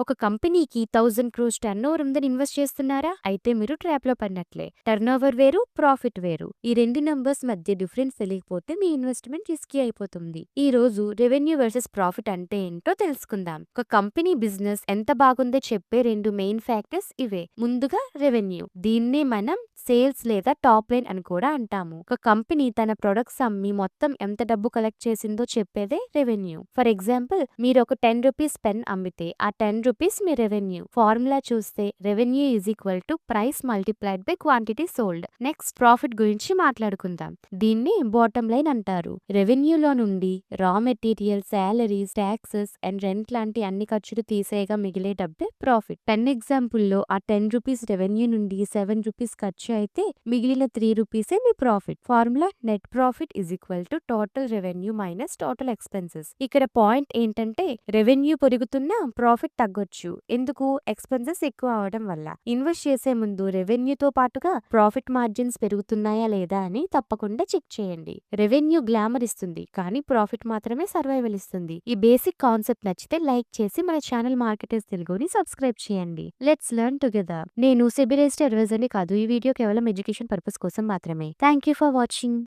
ఒక కంపెనీకి 1000 క్రోర్స్ టర్నోవర్ ఉందని ఇన్వెస్ట్ చేస్తున్నారా? అయితే మీరు ట్రాప్‌లో పడినట్లే. టర్నోవర్ వేరు, ప్రాఫిట్ వేరు. ఈ 2 నంబర్స్ మధ్య డిఫరెన్స్ తెలియకపోతే మీ ఇన్వెస్ట్‌మెంట్ రిస్కీ అయిపోతుంది. ఈ రోజు రెవెన్యూ వర్సెస్ ప్రాఫిట్ అంటే ఏంటో తెలుసుకుందాం. ఒక కంపెనీ బిజినెస్ ఎంత బాగుందో చెప్పే 2 మెయిన్ ఫ్యాక్టర్స్ ఇవే. ముందుగా రెవెన్యూ. దీన్నే మనం సేల్స్ లేదా టాప్ లైన్ అని కూడా అంటాము. ఒక కంపెనీ తన ప్రొడక్ట్స్ అమ్మి మొత్తం ఎంత డబ్బు కలెక్ట్ చేసిందో చెప్పేదే రెవెన్యూ. ఫర్ ఎగ్జాంపుల్ మీరు ఒక 10 రూపీస్ పెన్ అమ్మితే ఆ 10 రూపీస్ మీ రెవెన్యూ. ఫార్ములా చూస్తే revenue is equal to price multiplied by quantity sold. Next profit గురించి మాట్లాడుకుందాం. దీన్ని బాటమ్ లైన్ అంటారు. రెవెన్యూలో నుండి raw material, salaries, taxes and rent లాంటి అన్ని ఖర్చులు తీసేయగా మిగిలే డబ్బే ప్రాఫిట్. పెన్ ఎగ్జాంపుల్ లో ఆ 10 రూపీస్ రెవెన్యూ నుండి 7 రూపీస్ ఖర్చు అయితే మిగిలిన 3 రూపీసే మీ profit. Formula net profit is equal to total revenue minus total expenses. ఇక్కడ పాయింట్ ఏంటంటే రెవెన్యూ పెరుగుతున్నా ప్రాఫిట్ తగ్గొచ్చు. ఎందుకు? ఎక్స్పెన్సెస్ ఎక్కువ అవడం వల్ల. ఇన్వెస్ట్ చేసే ముందు రెవెన్యూతో పాటుగా ప్రాఫిట్ మార్జిన్స్ పెరుగుతున్నాయా లేదా అని తప్పకుండా చెక్ చేయండి. రెవెన్యూ గ్లామర్ ఇస్తుంది, కానీ ప్రాఫిట్ మాత్రమే సర్వైవల్ ఇస్తుంది. ఈ బేసిక్ కాన్సెప్ట్ నచ్చితే లైక్ చేసి మన ఛానల్ మార్కెటర్స్ తెలుగుని సబ్స్క్రైబ్ చేయండి. Let's learn together. నేను సెబీ రిజిస్టర్డ్ అడ్వైజర్ని కాదు. ఈ వీడియో కేవలం ఎడ్యుకేషన్ పర్పస్ కోసం మాత్రమే. Thank you for watching.